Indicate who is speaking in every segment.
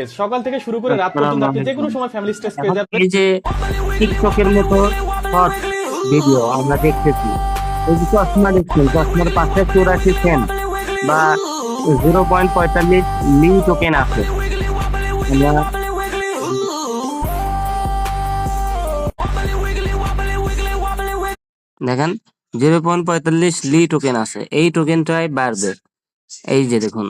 Speaker 1: সকাল থেকে শুরু করে রাত পর্যন্ত
Speaker 2: আসসালামু
Speaker 1: আপনি যে কোনো
Speaker 2: আলাইকুম।
Speaker 1: সময় ফ্যামিলি স্ট্রেস পেয়ে
Speaker 2: এখন
Speaker 1: যাবেন।
Speaker 2: এই যে টিকটকের মতো শর্ট ভিডিও আমরা দেখতেছি, এই যে চশমা দেখছি, চশমার পাশে 84 সেন্ট বা 0.45 লি টোকেন আছে। আমরা দেখেন 0.45 লি টোকেন আছে, এই টোকেনটাই বাড়বে। এই যে দেখুন,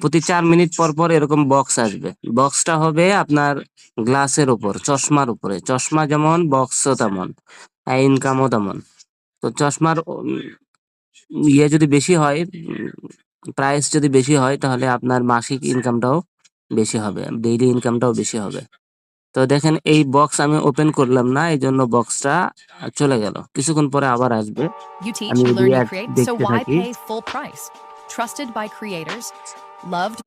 Speaker 2: প্রতি 4 মিনিট পর পর এরকম বক্স আসবে। বক্সটা হবে আপনার গ্লাসের উপর, চশমার উপরে। চশমা যেমন, বক্সও তেমন, ইনকামও তেমন। তো চশমার ইয়ে যদি বেশি হয়, প্রাইস যদি বেশি হয়, তাহলে আপনার মাসিক ইনকামটাও বেশি হবে, ডেইলি ইনকামটাও বেশি হবে। তো দেখেন এই বক্স আমি ওপেন করলাম না, এই জন্য বক্সটা চলে গেল। কিছুক্ষণ পরে আবার আসবে।
Speaker 3: You
Speaker 2: আমি
Speaker 3: teach, you learn, you
Speaker 2: react
Speaker 3: create, so
Speaker 2: দেখতে
Speaker 3: why
Speaker 2: থাকি।
Speaker 3: pay full price? Trusted by creators, loved.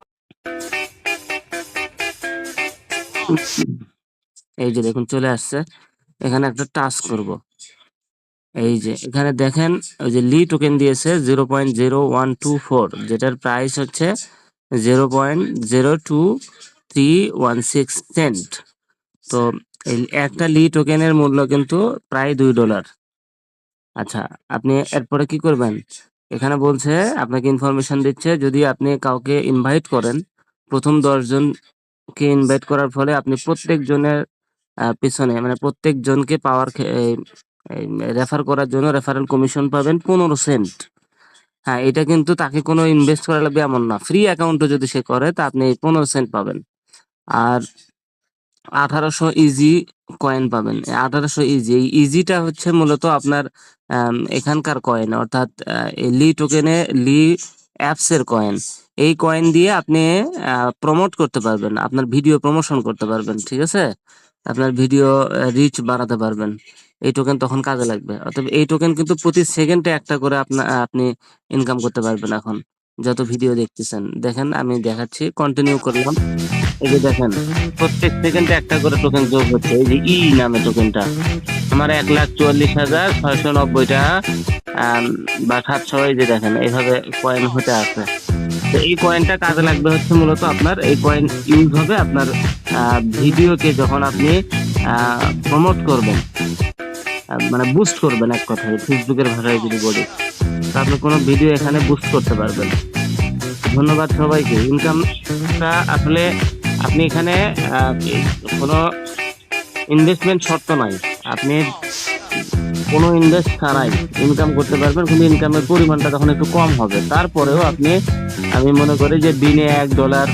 Speaker 2: এই যে দেখুন চলে আসছে। এখানে একটা টাচ করব। এই যে এখানে দেখেন, ওই যে লি টোকেন দিয়েছে 0.0124, যেটার প্রাইস হচ্ছে 0.02316 সেন্ট। তো এই একটা লি টোকেনের মূল্য কিন্তু প্রায় $2। আচ্ছা, আপনি এরপরে কি করবেন? এখানে বলছে, আপনাকে ইনফরমেশন দিচ্ছে, যদি আপনি কাউকে ইনভাইট করেন, প্রথম 10 জনকে ইনভাইট করার ফলে আপনি প্রত্যেক জনের পিছনে, মানে প্রত্যেক জনকে পাওয়ার রেফার করার জন্য রেফারেল কমিশন পাবেন 15 সেন্ট। হ্যাঁ, এটা কিন্তু তাকে কোনো ইনভেস্ট করা লাগবে এমন না, ফ্রি অ্যাকাউন্টে যদি সে করে তা আপনি 15 সেন্ট পাবেন। আর 1800 ইজি কয়েন পাবেন। 1800 ইজি, এই ইজিটা হচ্ছে মূলত আপনার এখানকার কয়েন, অর্থাৎ এই লি টোকেনে, লি অ্যাপস এর কয়েন। এই কয়েন দিয়ে আপনি প্রমোট করতে পারবেন, আপনার ভিডিও প্রমোশন করতে পারবেন, ঠিক আছে? আপনার ভিডিও রিচ বাড়াতে পারবেন। এই টোকেন তখন কাজে লাগবে। অতএব এই টোকেন কিন্তু প্রতি সেকেন্ডে একটা করে আপনি ইনকাম করতে পারবেন। এখন যত ভিডিও দেখতেছেন, দেখেন আমি দেখাচ্ছি, কন্টিনিউ করলাম। এই যে দেখেন, প্রত্যেক সেকেন্ডে একটা করে টোকেন যোগ হচ্ছে। এই যে নামে টোকেনটা আমার 1,44,690 টাকা বা 700, এই যে দেখেন এইভাবে কয়েন হতে আছে। তো এই কয়েনটা কাজে লাগবে হচ্ছে মূলত, আপনার এই কয়েন ইউজ হবে আপনার ভিডিওকে যখন আপনি প্রমোট করবেন, মানে বুস্ট করবেন, এক কথায় ফেসবুকের ভাষায় যদি বলি, তো আপনি কোনো ভিডিও এখানে বুস্ট করতে পারবেন। ধন্যবাদ সবাইকে। ইনকামটা আসলে আপনি এখানে কোনো ইনভেস্টমেন্ট শর্ত নাই, আপনি কোনো ইনভেস্ট ছাড়াই ইনকাম করতে পারবেন, কিন্তু ইনকামের পরিমাণটা তখন একটু কম হবে। তারপরেও আপনি, আমি মনে করি যে দিনে $1